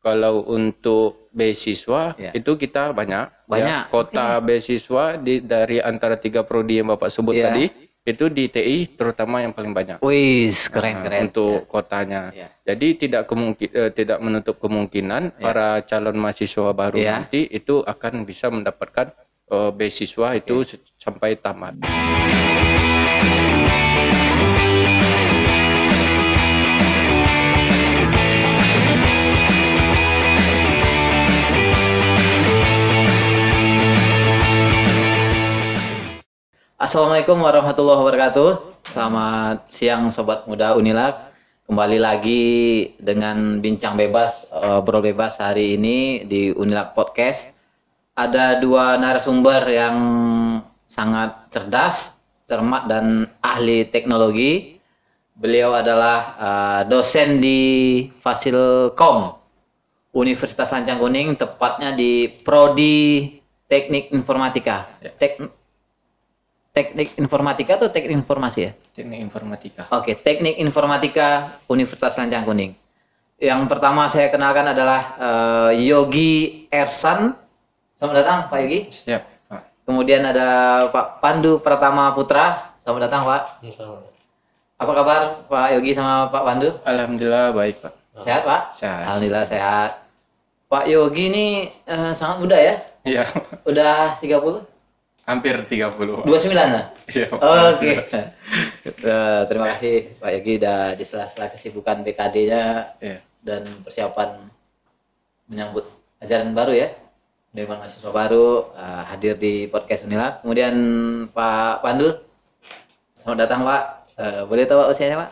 Kalau untuk beasiswa itu kita banyak. Ya, kota beasiswa dari antara 3 prodi yang Bapak sebut tadi, itu di TI terutama yang paling banyak. Wih, keren. Untuk kotanya. Jadi tidak menutup kemungkinan para calon mahasiswa baru nanti itu akan bisa mendapatkan beasiswa itu sampai tamat. Assalamualaikum warahmatullahi wabarakatuh. Selamat siang Sobat Muda Unilab. Kembali lagi dengan bincang bebas, obrol bebas hari ini di Unilab Podcast. Ada 2 narasumber yang sangat cerdas, cermat dan ahli teknologi. Beliau adalah dosen di Fasilkom Universitas Lancang Kuning, tepatnya di Prodi Teknik Informatika. Teknik Informatika atau Teknik Informasi ya? Teknik Informatika. Oke, Teknik Informatika Universitas Lancang Kuning. Yang pertama saya kenalkan adalah Yogi Ersan. Selamat datang Pak Yogi. Siap, Pak. Kemudian ada Pak Pandu Pratama Putra. Selamat datang Pak. Apa kabar Pak Yogi sama Pak Pandu? Alhamdulillah baik, Pak. Sehat Pak? Sehat. Alhamdulillah sehat. Pak Yogi ini sangat muda ya? Iya. Udah 30? Hampir 30. 29 lah? Iya, Pak. Oke. Terima kasih Pak Yogi udah di sela-sela kesibukan BKD-nya dan persiapan menyambut ajaran baru ya. Penerimaan mahasiswa baru hadir di podcast Unilab. Kemudian Pak Pandu. Selamat datang Pak. Boleh tahu Pak usianya Pak?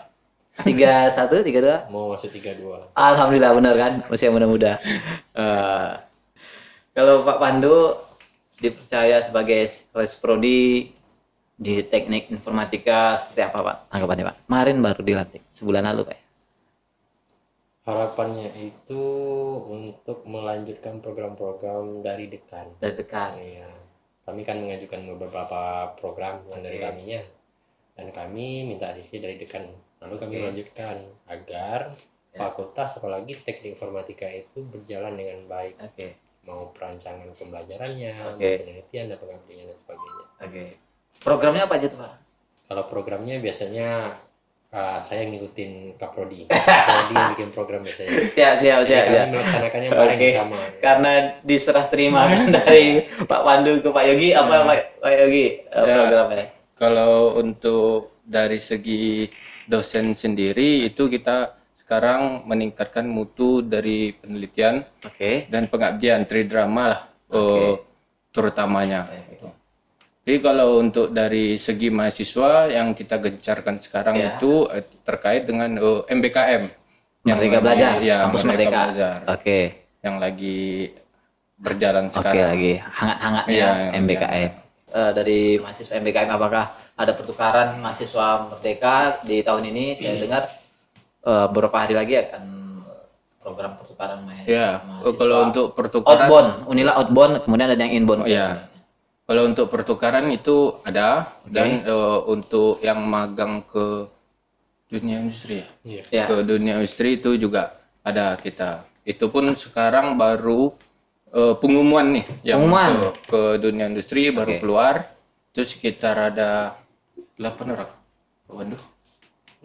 31, 32? Mau masuk 32. Alhamdulillah benar kan? Usia muda-muda. Kalau Pak Pandu dipercaya sebagai kelas prodi di Teknik Informatika, seperti apa Pak tanggapannya Pak? Kemarin baru dilantik, sebulan lalu Pak. Harapannya itu untuk melanjutkan program-program dari dekan. Dari dekan. Ya. Kami kan mengajukan beberapa program yang dari kaminya, dan kami minta asisi dari dekan. Lalu kami melanjutkan agar fakultas apalagi Teknik Informatika itu berjalan dengan baik. Mau perancangan pembelajarannya, penelitian dan pengabdian dan sebagainya. Programnya apa aja tuh Pak? Kalau programnya biasanya saya ngikutin Kaprodi. Kaprodi yang bikin program biasanya. Siap. Kami melaksanakannya bareng sama. Karena diserah terima dari Pak Pandu ke Pak Yogi, apa Pak Yogi programnya? Kalau untuk dari segi dosen sendiri itu kita sekarang meningkatkan mutu dari penelitian dan pengabdian tridrama lah terutamanya. Jadi kalau untuk dari segi mahasiswa yang kita gencarkan sekarang itu terkait dengan MBKM Merdeka Belajar, ya, Kampus Merdeka. Belajar, yang lagi berjalan sekarang. Lagi hangat-hangatnya MBKM. Dari mahasiswa MBKM apakah ada pertukaran mahasiswa Merdeka di tahun ini? Saya dengar beberapa hari lagi akan program pertukaran mahasiswa. Kalau untuk pertukaran outbound, Unila outbound, kemudian ada yang inbound. Kalau untuk pertukaran itu ada dan untuk yang magang ke dunia industri ke dunia industri itu juga ada kita. Itu pun sekarang baru pengumuman nih yang ke dunia industri baru keluar. Itu sekitar ada 8 orang. Waduh.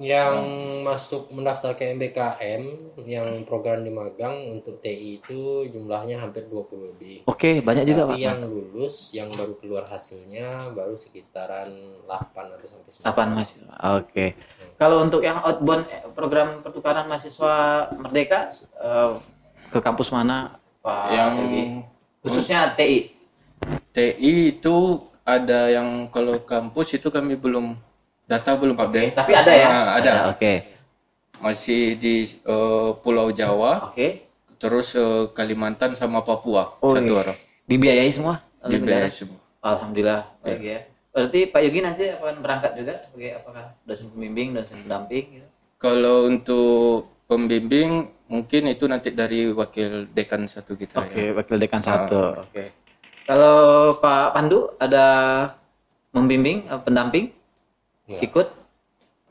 Yang masuk mendaftar ke MBKM yang program di magang untuk TI itu jumlahnya hampir 20 lebih. Banyak juga Pak. Tapi yang lulus yang baru keluar hasilnya baru sekitaran 8 atau sampai 9. 8 mahasiswa. Kalau untuk yang outbound program pertukaran mahasiswa Merdeka ke kampus mana Pak? Yang khususnya TI. TI itu ada yang kalau kampus itu kami belum update. Tapi ada ya? Ada. Masih di Pulau Jawa. Terus Kalimantan sama Papua. Satu orang. Dibiayai semua? Dibiayai semua. Alhamdulillah. Baik ya. Berarti Pak Yogi nanti akan berangkat juga sebagai apakah dosen pembimbing, dosen pendamping gitu? Kalau untuk pembimbing mungkin itu nanti dari wakil dekan 1 kita. Wakil dekan 1. Kalau Pak Pandu ada membimbing pendamping? Ikut?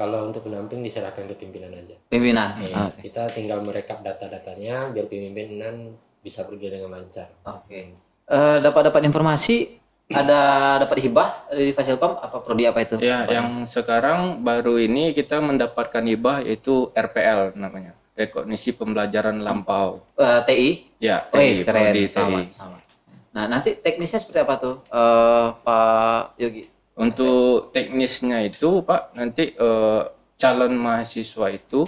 Kalau untuk pendamping diserahkan ke pimpinan aja. Pimpinan. Kita tinggal merekap data-datanya biar pimpinan bisa berjalan dengan lancar. Oke. Dapat informasi dapat hibah dari Fasilkom apa prodi apa itu? Ya, yang sekarang baru ini kita mendapatkan hibah yaitu RPL namanya. Rekognisi Pembelajaran Lampau. TI? Ya, TI. Keren. prodi Sama. Nah, nanti teknisnya seperti apa tuh, Pak Yogi? Untuk teknisnya itu Pak, nanti calon mahasiswa itu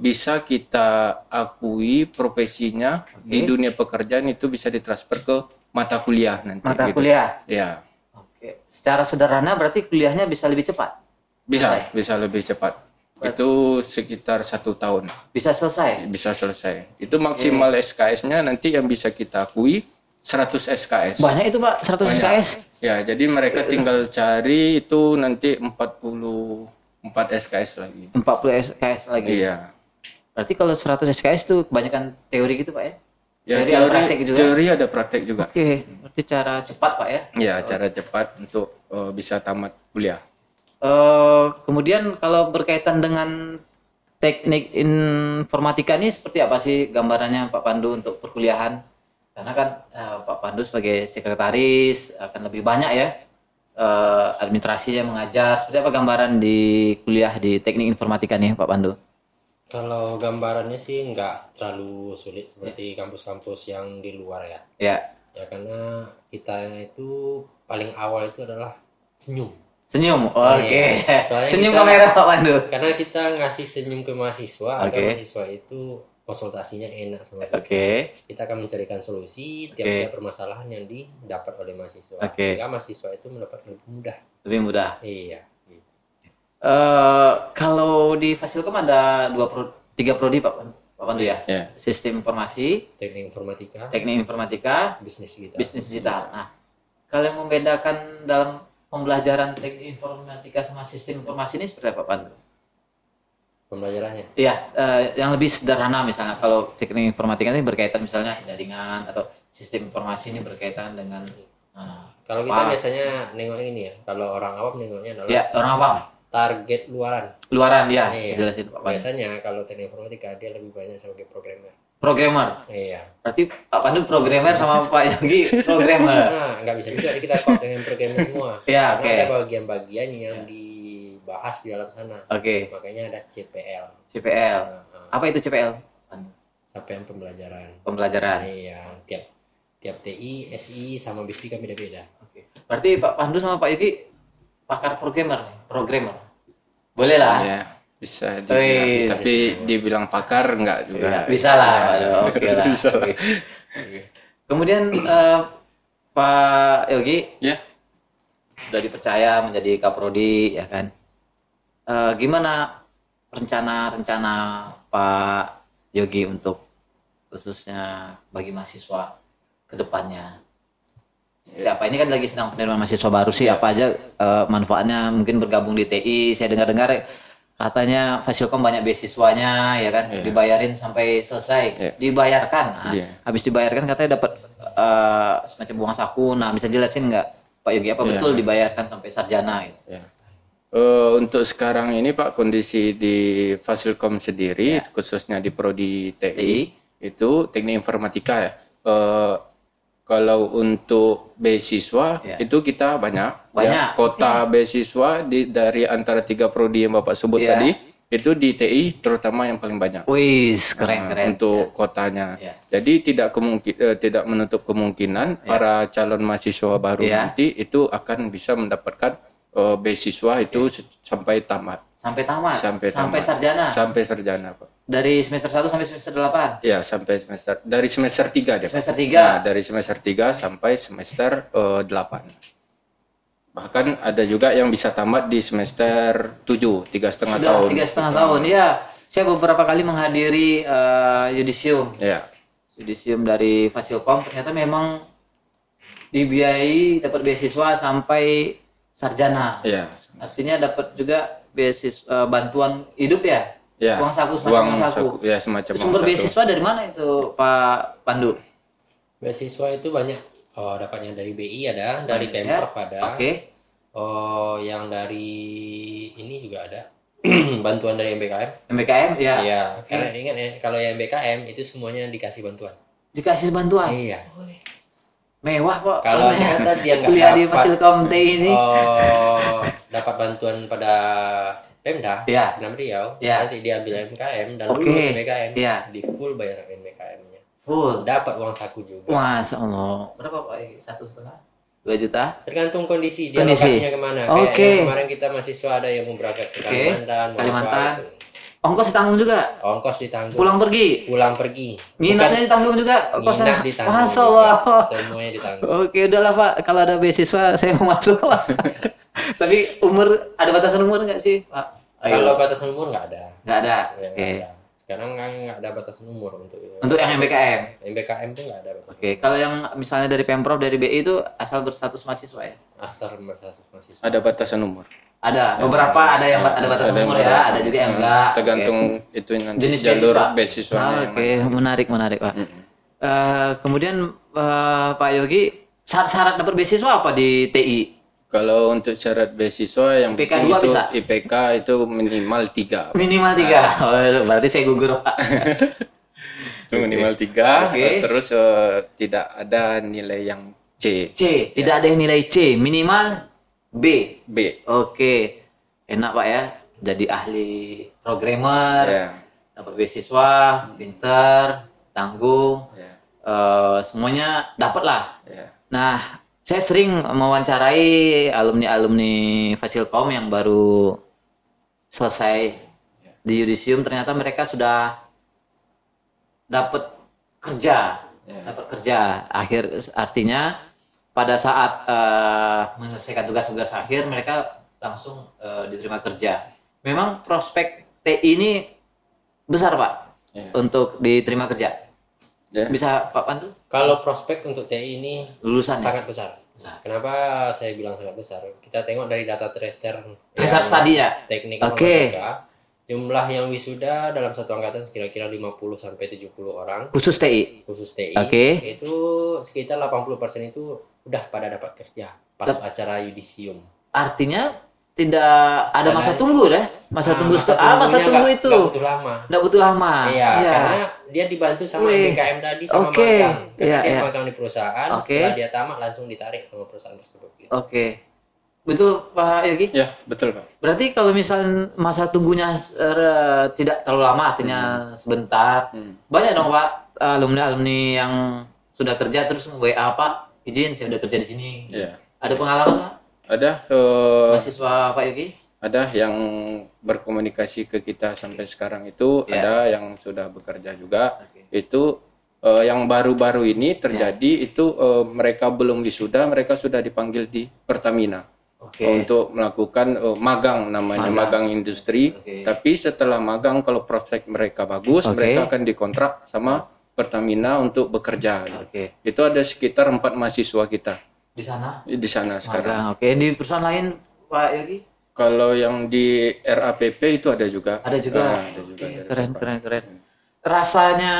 bisa kita akui profesinya di dunia pekerjaan itu bisa ditransfer ke mata kuliah nanti. Mata kuliah? Ya. Oke. Secara sederhana berarti kuliahnya bisa lebih cepat? Bisa lebih cepat. Itu sekitar 1 tahun. Bisa selesai? Bisa selesai. Itu maksimal SKS-nya nanti yang bisa kita akui 100 SKS. Banyak itu Pak, 100 Banyak. SKS? Ya, jadi mereka tinggal cari itu nanti 44 SKS lagi. 40 SKS lagi? Iya. Berarti kalau 100 SKS itu kebanyakan teori gitu Pak ya? Ya, teori ada praktek juga? Teori ada praktek juga. Oke, berarti cara cepat Pak ya? Ya, cara cepat untuk bisa tamat kuliah. Kemudian kalau berkaitan dengan teknik informatika ini seperti apa sih gambarannya Pak Pandu untuk perkuliahan? Karena kan Pak Pandu sebagai sekretaris akan lebih banyak ya administrasinya mengajar. Seperti apa gambaran di kuliah di teknik informatika nih Pak Pandu? Kalau gambarannya sih nggak terlalu sulit seperti kampus-kampus yang di luar ya. Ya. Ya karena kita itu paling awal itu adalah senyum. Senyum, oke. Senyum kita, kamera Pak Pandu. Karena kita ngasih senyum ke mahasiswa agar mahasiswa itu konsultasinya enak sama kita. Kita akan mencarikan solusi tiap-tiap permasalahan yang didapat oleh mahasiswa. Sehingga mahasiswa itu mendapat lebih mudah. Lebih mudah. Iya. Kalau di Fasilkom ada 3 prodi Pak Pandu ya? Sistem informasi, teknik informatika, bisnis digital. Nah, kalau yang membedakan dalam pembelajaran teknik informatika sama sistem informasi ini seperti apa Pak Pandu? Pembelajarannya? Iya, yang lebih sederhana misalnya kalau teknik informatika ini berkaitan misalnya jaringan atau sistem informasi ini berkaitan dengan kalau kita biasanya nengok ini ya, kalau orang awam nengoknya adalah orang awam target luaran ya, jelasin Pak Pandu. Biasanya kalau teknik informatika dia lebih banyak sebagai programmer. Iya. Berarti Pak Pandu programmer sama Pak Yogi programmer. Nah, nggak bisa juga kita kok dengan programmer semua. Iya, karena ada bagian-bagian yang dibahas di dalam sana. Makanya ada CPL. Apa itu CPL? Capaian pembelajaran. Iya, tiap TI, SI sama BSD kan beda-beda. Berarti Pak Pandu sama Pak Yogi pakar programmer. Boleh lah. Ya, bisa dibilang. Tapi dibilang pakar enggak juga. Bisa lah. Oke lah. Bisa. Kemudian Pak Yogi sudah dipercaya menjadi kaprodi ya kan. Gimana rencana Pak Yogi untuk khususnya bagi mahasiswa ke depannya? Siapa ini kan lagi sedang penerimaan mahasiswa baru sih, apa aja manfaatnya mungkin bergabung di TI. Saya dengar katanya Fasilkom banyak beasiswanya ya kan, dibayarin sampai selesai, dibayarkan. Habis dibayarkan katanya dapat semacam bunga saku. Nah, bisa jelasin nggak Pak Yogi apa betul dibayarkan sampai sarjana gitu? Untuk sekarang ini Pak, kondisi di Fasilkom sendiri khususnya di prodi TI itu teknik informatika ya. Kalau untuk beasiswa itu kita banyak. Kota beasiswa dari antara 3 prodi yang Bapak sebut tadi itu di TI terutama yang paling banyak. Keren. Untuk kotanya. Jadi tidak menutup kemungkinan para calon mahasiswa baru nanti itu akan bisa mendapatkan beasiswa itu sampai tamat. Sampai sarjana. Sampai sarjana Pak. Dari semester 1 sampai semester 8? Ya, dari semester 3 deh. Semester 3? Nah, dari semester 3 sampai semester 8. Bahkan ada juga yang bisa tamat di semester 7, 3,5 tahun. 3,5 tahun, ya. Saya beberapa kali menghadiri yudisium. Yudisium dari Fasilkom, ternyata memang dibiayai dapat beasiswa sampai sarjana. Artinya dapat juga beasiswa bantuan hidup ya? Uang saku. Ya, semacam sumber beasiswa dari mana itu Pak Pandu? Beasiswa itu banyak. Dapatnya dari BI ada, dari Pemprov ada. Yang dari ini juga ada. bantuan dari MBKM. MBKM ya. Iya, karena ingat ya kalau yang MBKM itu semuanya dikasih bantuan. Dikasih bantuan. Iya. Mewah Pak. Kalau ternyata dia nggak kuliah di dapat Fasilkom TI ini. Dapat bantuan pada Pemda, Iya. Pemda Riau, Iya. nanti dia ambil MBKM dan Oke. lulus MBKM, Iya. di full bayar MBKM-nya. Full. Dapat uang saku juga. Masya Allah. Berapa Pak? 1,5? 2 juta? Tergantung kondisi dia Kondisi. lokasinya kemana. Oke. Kayak yang kemarin kita mahasiswa ada yang mau berangkat ke Oke. Kalimantan, mau Kalimantan. apa, itu. Ongkos ditanggung juga. Ongkos ditanggung. Pulang pergi. Pulang pergi. Nginapnya ditanggung juga. Nginap ditanggung. Masya Allah. juga. Semuanya ditanggung. Oke, udahlah Pak. Kalau ada beasiswa saya mau masuk Pak. Tapi ada batasan umur nggak sih Pak? Kalau batasan umur nggak ada. Nggak ada. Ya, Oke. nggak ada. Sekarang nggak ada batasan umur untuk Untuk yang MBKM. MBKM itu nggak ada batasan. Oke, kalau yang misalnya dari Pemprov dari BI itu asal berstatus mahasiswa ya? Asal berstatus mahasiswa. Ada batasan umur. Ada. Beberapa ada yang ada batasan Ada yang umur ya, beberapa. ada juga yang enggak. Tergantung itu nanti Jenis jalur beasiswa. beasiswanya. yang Oke, menarik Pak. Mm-mm. Kemudian Pak Yogi, syarat dapat beasiswa apa di TI? Kalau untuk syarat beasiswa yang IPK penting 2 itu bisa? IPK itu minimal 3. Minimal 3. Oh, berarti saya gugur Pak. Itu minimal 3. Oke. Terus tidak ada nilai yang C. C, tidak ada yang nilai C, minimal B. B. Oke, enak Pak ya. Jadi ahli programmer, Ya. dapat beasiswa, pinter, tanggung, Ya. semuanya dapat lah. Ya. Nah, saya sering mewawancarai alumni Fasilkom yang baru selesai di yudisium, ternyata mereka sudah dapat kerja, artinya pada saat menyelesaikan tugas-tugas akhir mereka langsung diterima kerja. Memang prospek TI ini besar Pak Ya. untuk diterima kerja. Ya. Bisa Pak Pandu? Kalau prospek untuk TI ini Lulusan ya? sangat besar. Kenapa saya bilang sangat besar? Kita tengok dari data tracer Tracer yang study ya? teknik Oke. informatika, jumlah yang wisuda dalam satu angkatan kira-kira 50 sampai 70 orang Khusus TI. khusus TI. Oke. Itu sekitar 80% itu udah pada dapat kerja pas acara yudisium. Artinya tidak ada masa tunggu deh. Masa tunggu masa tunggu itu. nggak butuh lama. Nggak butuh lama. Iya, karena dia dibantu sama Wih. MBKM tadi sama Oke. magang. Karena Iya, dia iya. magang di perusahaan, Oke. setelah dia tamat langsung ditarik sama perusahaan tersebut. Gitu. Oke. Betul Pak Yogi? Ya, betul Pak. Berarti kalau misalnya masa tunggunya tidak terlalu lama, artinya sebentar. Banyak dong Pak alumni yang sudah kerja terus WA Pak, izin saya udah kerja di sini. Ya. Ada pengalaman Pak? Ada Mahasiswa Pak Yogi? ada yang berkomunikasi ke kita sampai sekarang itu, Ya. ada yang sudah bekerja juga. Oke. Itu yang baru-baru ini terjadi itu mereka belum wisuda, mereka sudah dipanggil di Pertamina. Oke. Untuk melakukan magang, namanya magang industri. Oke. Tapi setelah magang kalau prospek mereka bagus, Oke. mereka akan dikontrak sama Pertamina untuk bekerja. Oke. Itu ada sekitar 4 mahasiswa kita Di sana? di sana sekarang. Magang. Oke. Di perusahaan lain Pak Yogi? Kalau yang di RAPP itu ada juga. Ada juga. Ada juga. Oke, dari keren, Bapak. keren. Rasanya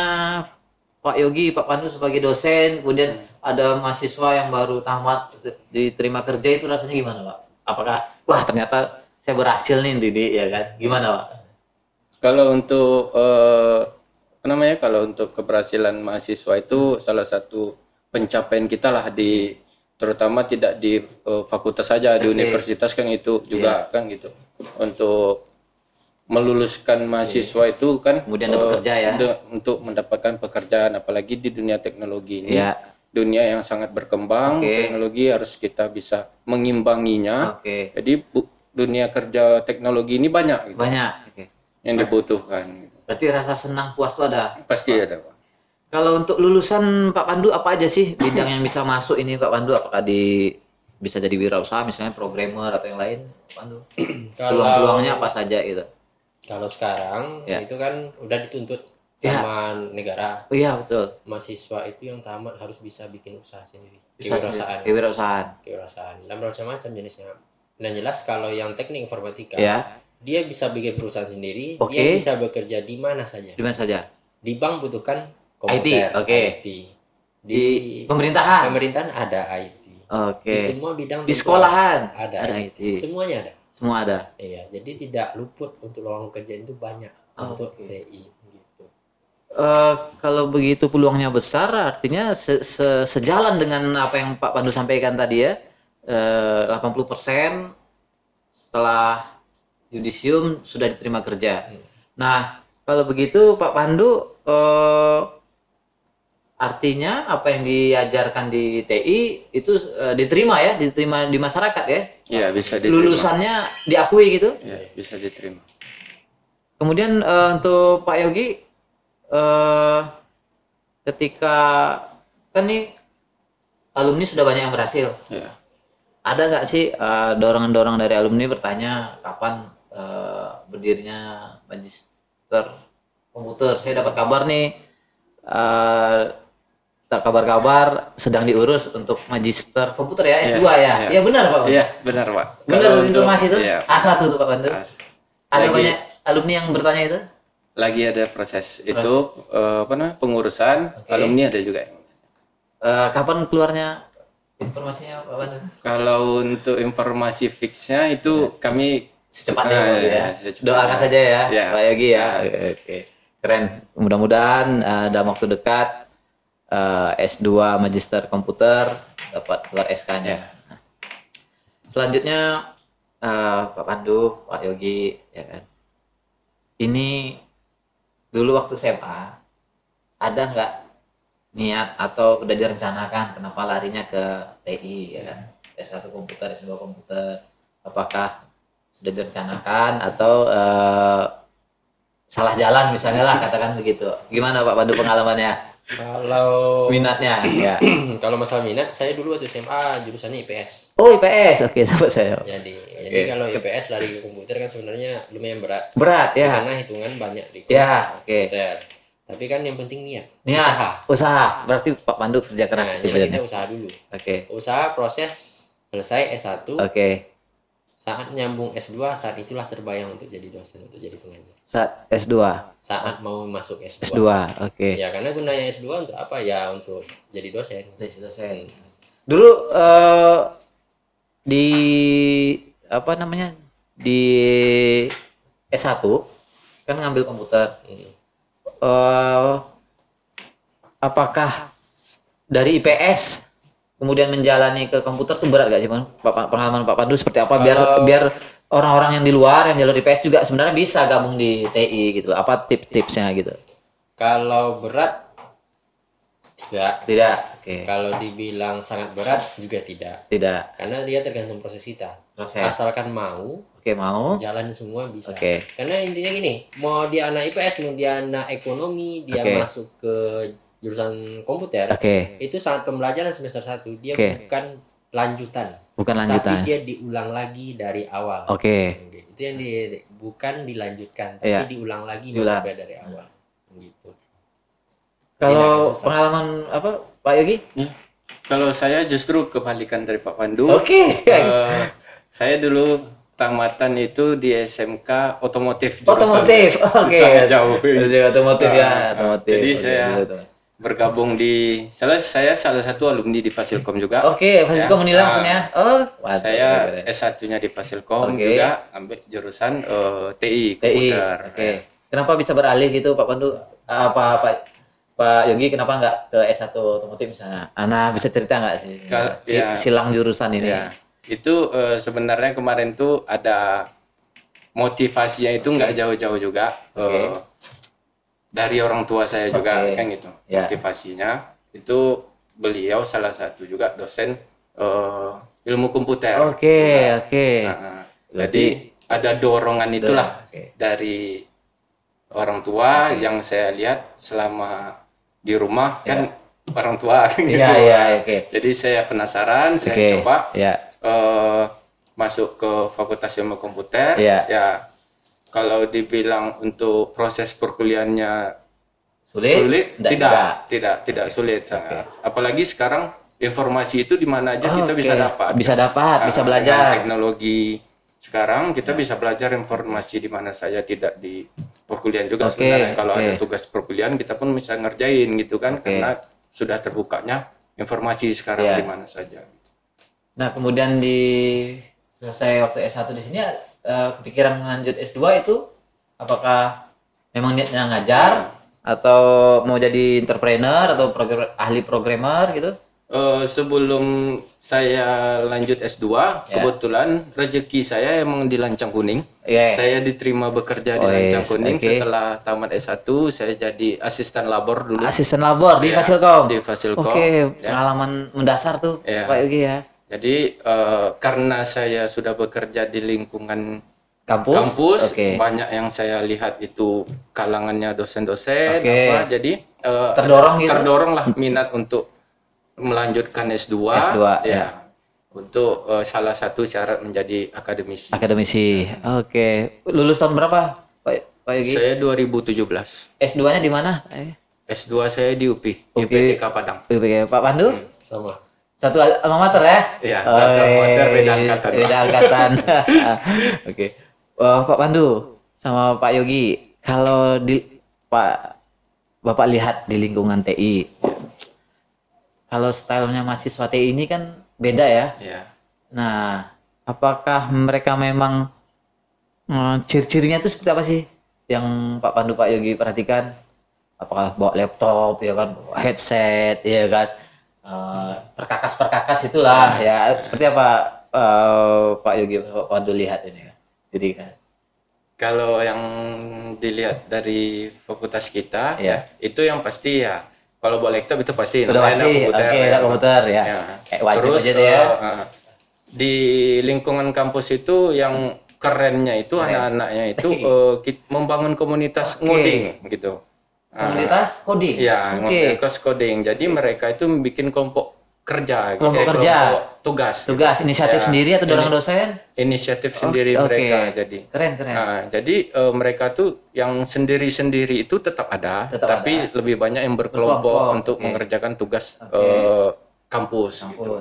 Pak Yogi, Pak Pandu sebagai dosen, kemudian ada mahasiswa yang baru tamat diterima kerja, itu rasanya gimana Pak? Apakah wah ternyata saya berhasil nih Didi, ya kan? Gimana Pak? Kalau untuk apa namanya? Kalau untuk keberhasilan mahasiswa itu salah satu pencapaian kita lah di, terutama tidak di fakultas saja, di universitas kan itu juga kan gitu. Untuk meluluskan mahasiswa itu kan Kemudian dapat kerja ya. untuk mendapatkan pekerjaan, apalagi di dunia teknologi ini. Iya. Dunia yang sangat berkembang, teknologi harus kita bisa mengimbanginya. Oke. Jadi dunia kerja teknologi ini banyak gitu, Banyak. Oke. yang dibutuhkan. Berarti rasa senang puas itu ada. Pasti ada, Pak. Kalau untuk lulusan Pak Pandu apa aja sih bidang yang bisa masuk ini Pak Pandu? Apakah bisa jadi wirausaha misalnya programmer atau yang lain Pak Pandu? Peluang-peluangnya apa saja gitu? Kalau sekarang Ya. itu kan udah dituntut sama negara. Oh iya betul. Mahasiswa itu yang tamat harus bisa bikin usaha sendiri. Bisa Kewirausahaan. kewirausahaan. Kewirausahaan. Dan macam-macam jenisnya. Dan jelas kalau yang teknik informatika, Ya. dia bisa bikin perusahaan sendiri, Oke. dia bisa bekerja di mana saja. Di mana saja? Di bank butuhkan IT, komputer, oke. IT. Di pemerintahan. pemerintahan ada IT. Di Oke. semua bidang Di tentu sekolahan ada ada IT. IT. Semuanya ada. Semua ada. Iya, jadi tidak luput untuk lowongan kerjaan itu banyak untuk TI gitu. Kalau begitu peluangnya besar, artinya sejalan dengan apa yang Pak Pandu sampaikan tadi ya, 80% setelah yudisium sudah diterima kerja. Nah, kalau begitu Pak Pandu, artinya apa yang diajarkan di TI itu diterima di masyarakat ya? Iya, bisa diterima. Lulusannya diakui gitu? Iya, bisa diterima. Kemudian untuk Pak Yogi, ketika kan nih alumni sudah banyak yang berhasil, ada nggak sih dorongan-dorongan dari alumni bertanya kapan berdirinya magister komputer? Saya dapat kabar nih, kabar-kabar sedang diurus untuk magister komputer ya, S2 ya. Iya benar Pak. Iya benar Pak. Benar informasi itu. Iya. A1 tuh Pak Pandu. Ada banyak alumni yang bertanya itu? Lagi ada proses itu pengurusan alumni ada juga. Kapan keluarnya informasinya Pak Pandu? Kalau untuk informasi fixnya itu kami secepatnya ya. Doakan saja ya Pak Yogi ya. Oke. Keren. Mudah-mudahan dalam waktu dekat S2 Magister Komputer dapat keluar SK-nya. Selanjutnya Pak Pandu, Pak Yogi, ya kan. Ini dulu waktu SMA ada nggak niat atau udah direncanakan kenapa larinya ke TI ya kan? S1 komputer, S2 komputer. Apakah sudah direncanakan atau salah jalan misalnya lah katakan begitu. Gimana Pak Pandu pengalamannya? Kalau Minatnya ya. kalau masalah minat, saya dulu waktu SMA jurusannya IPS. Oh IPS, oke sahabat saya. Jadi kalau IPS lari ke komputer kan sebenarnya lumayan berat. Berat ya. Karena hitungan banyak di komputer. Tapi kan yang penting niat. Usaha. Berarti Pak Pandu kerja keras. Nah, jadi kita usaha dulu. Usaha proses selesai S1. Saat nyambung S2, saat itulah terbayang untuk jadi dosen, untuk jadi pengajar. Saat S2? Saat mau masuk S2. S2, Ya, karena gunanya S2 untuk apa? Ya, untuk jadi dosen. Dulu di apa namanya? Di S1 kan ngambil komputer. Apakah dari IPS kemudian menjalani ke komputer tuh berat gak sih pengalaman Pak Pandu seperti apa biar orang-orang yang di luar yang jalur IPS juga sebenarnya bisa gabung di TI gitu loh. Apa tips-tipsnya gitu? Kalau berat tidak. Kalau dibilang sangat berat juga tidak. Karena dia tergantung proses kita. Asalkan mau jalan semua bisa. Karena intinya gini, mau dia anak IPS, mau dia anak ekonomi, dia masuk ke jurusan komputer, itu saat pembelajaran semester 1 dia bukan lanjutan, tapi dia diulang lagi dari awal. Itu yang bukan dilanjutkan, tapi diulang lagi dari awal. Gitu. Kalau pengalaman apa Pak Yogi? Kalau saya justru kebalikan dari Pak Pandu. Saya dulu tamatan itu di SMK otomotif. Jauh. Otomotif. Jadi saya bergabung di saya salah satu alumni di Fasilkom juga. Fasilkom menilai maksudnya. Saya S1-nya di Fasilkom juga ambil jurusan TI komputer. Kenapa bisa beralih gitu Pak Pandu? Pak Yogi kenapa nggak ke S1 otomotif misalnya? Ana bisa cerita nggak sih? Silang jurusan ini. Itu sebenarnya kemarin tuh ada motivasinya itu nggak jauh-jauh juga. Dari orang tua saya juga kan gitu. Motivasinya itu beliau salah satu juga dosen ilmu komputer. Jadi ada dorongan itulah dari orang tua yang saya lihat selama di rumah kan orang tua kan gitu. Jadi saya penasaran, saya coba masuk ke Fakultas Ilmu Komputer. Kalau dibilang untuk proses perkuliahannya sulit, tidak sulit sangat. Apalagi sekarang informasi itu di mana aja kita bisa dapat. Bisa belajar. Teknologi sekarang kita bisa belajar informasi di mana saja, tidak di perkuliahan juga sebenarnya. Kalau ada tugas perkuliahan kita pun bisa ngerjain gitu kan, karena sudah terbukanya informasi sekarang di mana saja. Nah, kemudian di selesai waktu S1 di sini kepikiran lanjut S2 itu apakah memang niatnya ngajar atau mau jadi entrepreneur atau ahli programmer gitu? Sebelum saya lanjut S2, kebetulan rezeki saya emang di Lancang Kuning. Saya diterima bekerja di Lancang Kuning. Setelah tamat S1, saya jadi asisten labor dulu. Asisten labor di Fasilkom? Di Fasilkom. Pengalaman mendasar tuh Pak Yogi ya. Jadi karena saya sudah bekerja di lingkungan kampus, banyak yang saya lihat itu kalangannya dosen-dosen, jadi terdorong lah minat untuk melanjutkan S2, untuk salah satu syarat menjadi akademisi. Lulus tahun berapa Pak Yogi? Saya 2017. S2-nya di mana? S2 saya di UPTK Padang. Pak Pandu? Sama. Satu alma mater ya? Iya, satu alma mater, beda angkatan. Pak Pandu sama Pak Yogi, kalau Bapak lihat di lingkungan TI, kalau stylenya mahasiswa TI ini kan beda ya? Nah, apakah mereka memang ciri-cirinya itu seperti apa sih yang Pak Pandu, Pak Yogi perhatikan? Apakah bawa laptop, ya kan, bawa headset, ya kan, perkakas itulah ya. Seperti apa Pak Yogi, Pak Pandu lihat ini? Jadi kan, kalau yang dilihat dari fakultas kita, itu yang pasti ya. Kalau bawa laptop itu pasti. Udah pasti. Komputer ya. Kayak wajib. Terus aja deh ya. Di lingkungan kampus itu yang kerennya itu anak-anaknya itu membangun komunitas ngoding gitu. Komunitas coding. Ya, komunitas coding. Jadi mereka itu bikin kelompok kerja, kelompok tugas inisiatif sendiri atau dorong dosen? Inisiatif sendiri mereka. Jadi keren. Jadi mereka tuh yang sendiri-sendiri itu tetap ada, tapi lebih banyak yang berkelompok untuk mengerjakan tugas kampus. Gitu.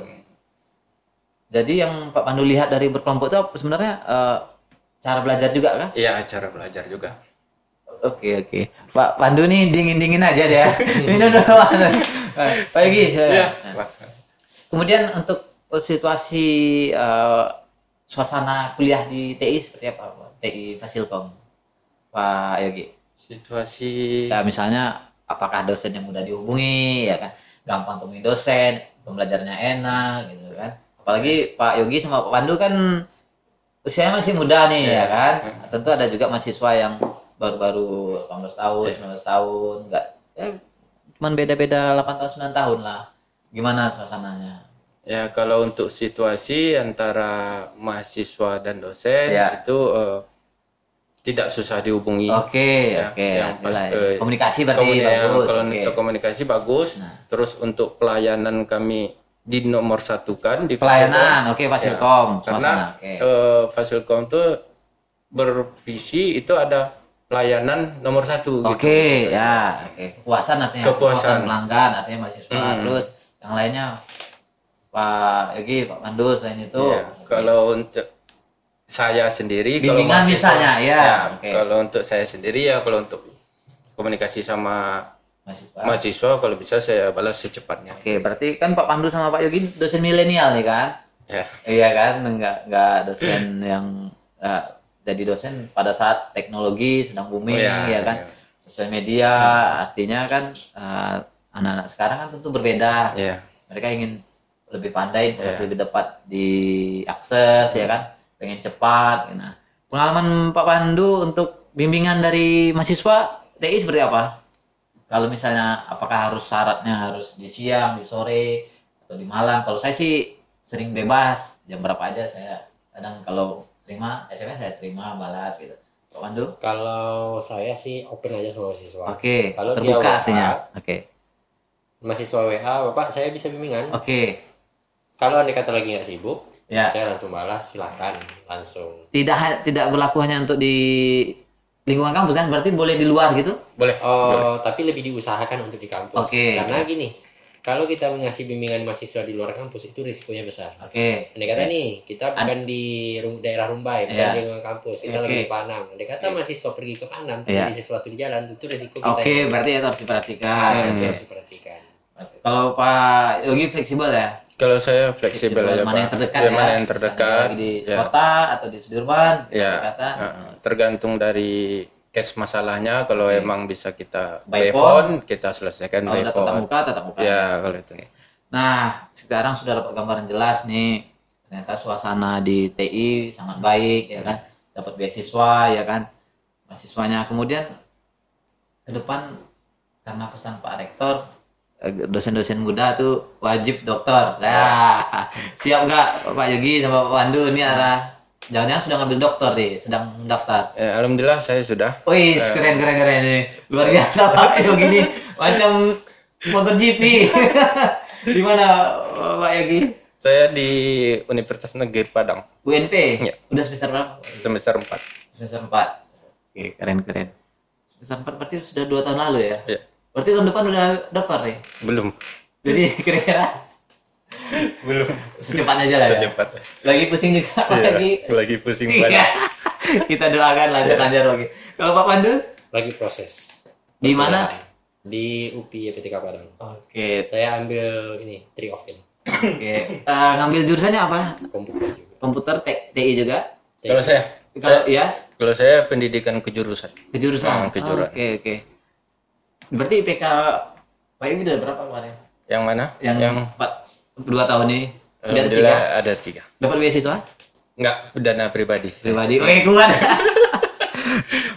Jadi yang Pak Pandu lihat dari berkelompok itu sebenarnya cara belajar juga kan? Iya, cara belajar juga. Oke. Pak Pandu nih dingin aja deh ya. Minum dulu. Pak Yogi. Kemudian untuk situasi suasana kuliah di TI seperti apa, Pak? TI Fasilkom, Pak Yogi. Situasi misalnya apakah dosen yang mudah dihubungi, ya kan, gampang temui dosen, pembelajarannya enak gitu kan. Apalagi Pak Yogi sama Pak Pandu kan usianya masih muda nih, ya kan. Tentu ada juga mahasiswa yang baru-baru 18 tahun, 19 tahun, enggak cuman beda-beda 8 tahun 9 tahun lah. Gimana suasananya? Ya, kalau untuk situasi antara mahasiswa dan dosen itu tidak susah dihubungi. Yang pas, komunikasi berarti bagus. Kalau untuk komunikasi bagus. Terus untuk pelayanan kami dinomorsatukan di pelayanan, Fasilkom. Karena Fasilkom tuh bervisi itu ada pelayanan nomor 1 gitu. Kepuasan artinya kepuasan pelanggan, artinya mahasiswa. Terus yang lainnya Pak Yogi, Pak Pandu selain itu. Kalau untuk saya sendiri, bimbingan kalau misalnya, kalau untuk saya sendiri kalau untuk komunikasi sama mahasiswa kalau bisa saya balas secepatnya. Berarti kan Pak Pandu sama Pak Yogi dosen milenial nih kan? Iya kan, enggak dosen yang jadi dosen pada saat teknologi sedang booming, kan, sosial media, artinya kan anak-anak sekarang kan tentu berbeda. Mereka ingin lebih pandai, informasi lebih dapat diakses, ya kan, pengen cepat. Nah, pengalaman Pak Pandu untuk bimbingan dari mahasiswa TI seperti apa? Kalau misalnya apakah syaratnya harus di siang, di sore, atau di malam? Kalau saya sih sering bebas, jam berapa aja saya. Kadang kalau terima SMS saya terima, balas gitu. Pak Pandu? Kalau saya sih open aja sama mahasiswa. Kalau terbuka dia WA, artinya. Mahasiswa WA, Bapak saya bisa bimbingan. Kalau andai kata lagi nggak sibuk, saya langsung balas, silakan langsung. Tidak berlaku hanya untuk di lingkungan kampus kan? Berarti boleh di luar gitu? Boleh. Tapi lebih diusahakan untuk di kampus. Karena gini, kalau kita ngasih bimbingan mahasiswa di luar kampus itu risikonya besar. Andai kata nih, kita bukan di daerah Rumbai, bukan di lingkungan kampus, kita lagi di Panam. Andai kata mahasiswa pergi ke Panam, terjadi sesuatu di jalan, itu risiko kita. Berarti itu harus diperhatikan. Harus diperhatikan. Kalau Pak Yogi fleksibel ya? Kalau saya fleksibel aja, mana Pak. yang terdekat Ya, ya, mana yang terdekat. misalnya di Ya. kota atau di Sudirman Ya, kata tergantung dari case masalahnya. Kalau Oke. emang bisa kita By by phone, kita selesaikan kalau by udah tatap phone. muka tatap muka. Ya, kalau itu. Nah, sekarang sudah dapat gambaran jelas nih. Ternyata suasana di TI sangat baik ya kan. Dapat beasiswa ya kan. Mahasiswanya kemudian ke depan karena pesan Pak Rektor dosen-dosen muda tuh wajib dokter. Nah, siap nggak Pak Yogi sama Pak Pandu ini arah jangan-jangan sudah ngambil dokter nih, sedang mendaftar. Alhamdulillah saya sudah. Wih, keren nih. Luar biasa Pak Yogi ini macam motor GP. Di mana Pak Yogi? Saya di Universitas Negeri Padang, UNP. Ya. Udah semester berapa? semester 4. Semester 4. Oke, keren. Semester 4 berarti sudah 2 tahun lalu ya? Ya. Berarti tahun depan udah daftar nih. Belum. Jadi kira-kira Belum. secepatnya aja lah ya. Secepatnya. Lagi pusing juga Iya, lagi pusing Iya. banget. Kita doakan lancar-lancar lagi. Kalau Pak Pandu Lagi proses. di mana? Di UPI YPTK Padang. Oke. Saya ambil ini 3 of in Oke. Ngambil jurusannya apa? komputer juga. Komputer TI juga? Kalau saya, Kalau ya kalau saya pendidikan kejurusan. kejurusan. Kejuruan. Oke. Berarti IPK Pak Yogi udah berapa kemarin? Yang mana? Yang 2 tahun ini. Udah ada 3. Alhamdulillah ada 3. Dapat beasiswa? Enggak, dana pribadi. Pribadi. Oke, kuat.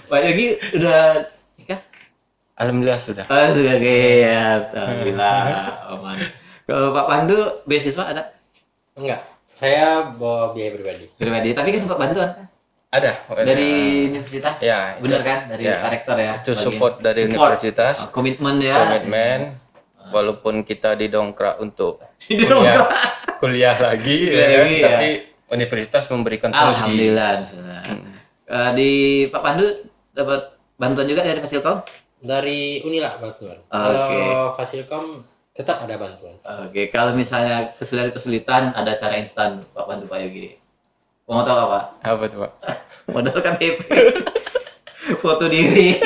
Pak Yogi udah nikah? Alhamdulillah sudah. Oh, sudah ya. Alhamdulillah. Aman. Kalau Pak Pandu beasiswa ada? Enggak. Saya bawa biaya pribadi. Pribadi, tapi kan Pak bantuan kan? Ada. Dari universitas? Ya, Benar itu- kan? Dari ya. Pak Rektor ya? Itu Bagian- support dari universitas. Komitmen ya? Komitmen. Walaupun kita didongkrak untuk Didongkrak. kuliah lagi, Kuliah ya, lagi, ya. tapi universitas memberikan solusi. Alhamdulillah. Di Pak Pandu dapat bantuan juga dari Fasilkom? Dari Unila bantuan. Oke. Kalau Fasilkom tetap ada bantuan. Oke, kalau misalnya kesulitan ada cara instan Pak Pandu Pak Yogi. Mau tahu apa? Apa tuh, Pak? Modal KTP. Foto diri.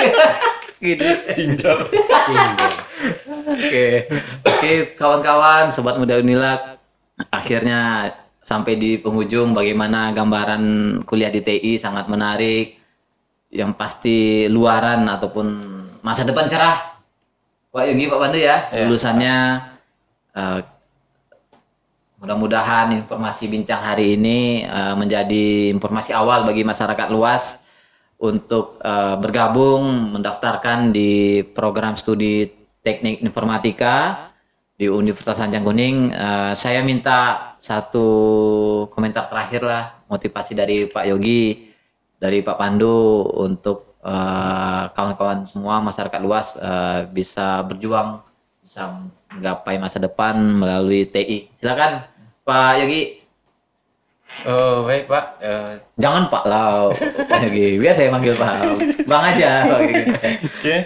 Gitu. Pinjam. Oke, kawan-kawan, sobat muda Unilak, akhirnya sampai di penghujung bagaimana gambaran kuliah di TI sangat menarik. Yang pasti luaran ataupun masa depan cerah. Pak Yogi, Pak Pandu ya, Ya. lulusannya mudah-mudahan informasi bincang hari ini menjadi informasi awal bagi masyarakat luas untuk bergabung mendaftarkan di program studi teknik informatika di Universitas Sancang Kuning. Saya minta satu komentar terakhir lah, motivasi dari Pak Yogi, dari Pak Pandu untuk kawan-kawan semua masyarakat luas bisa berjuang, bisa menggapai masa depan melalui TI. Silakan Pak Yogi. Oh, baik, Pak. Jangan Pak lah, Pak Yogi. Biar saya manggil Pak. Bang aja. Pak Yogi. Oke,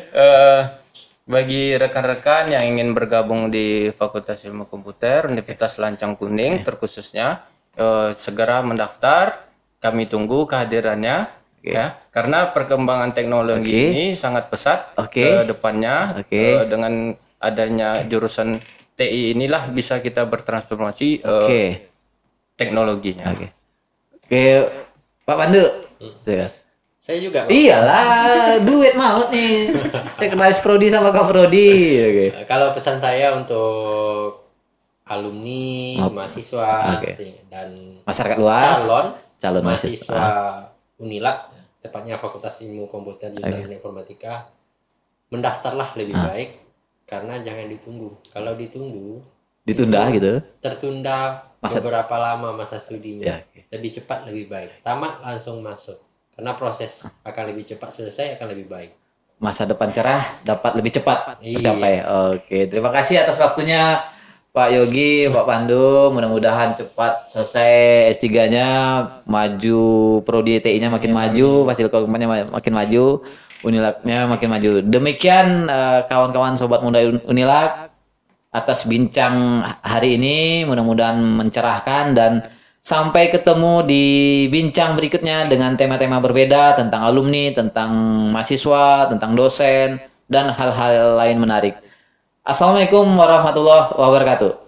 bagi rekan-rekan yang ingin bergabung di Fakultas Ilmu Komputer Universitas Lancang Kuning terkhususnya, segera mendaftar. Kami tunggu kehadirannya, ya. Karena perkembangan teknologi ini sangat pesat ke depannya. Dengan adanya jurusan TI inilah bisa kita bertransformasi teknologinya. Oke, Pak Pandu. Ya. Saya juga. Iyalah, duit maut nih. Sekretaris Prodi sama Kak Prodi. Oke. Kalau pesan saya untuk alumni, mahasiswa, dan Masyarakat luas. calon mahasiswa. mahasiswa Unila, tepatnya Fakultas Ilmu Komputer Jurusan Informatika, mendaftarlah lebih baik karena jangan ditunggu. Kalau ditunggu, Ditunda gitu. tertunda beberapa lama masa studinya. Lebih cepat lebih baik. Tamat langsung masuk. Karena proses akan lebih cepat selesai, akan lebih baik. Masa depan cerah dapat lebih cepat Iya. tercapai. Oke, terima kasih atas waktunya Pak Yogi, Pak Pandu. Mudah-mudahan cepat selesai S3-nya, maju prodi TI-nya makin maju, Fasilkomnya makin maju, Unilaknya makin maju. Demikian kawan-kawan sobat muda Unilak atas bincang hari ini, mudah-mudahan mencerahkan dan sampai ketemu di bincang berikutnya dengan tema-tema berbeda tentang alumni, tentang mahasiswa, tentang dosen, dan hal-hal lain menarik. Assalamualaikum warahmatullahi wabarakatuh.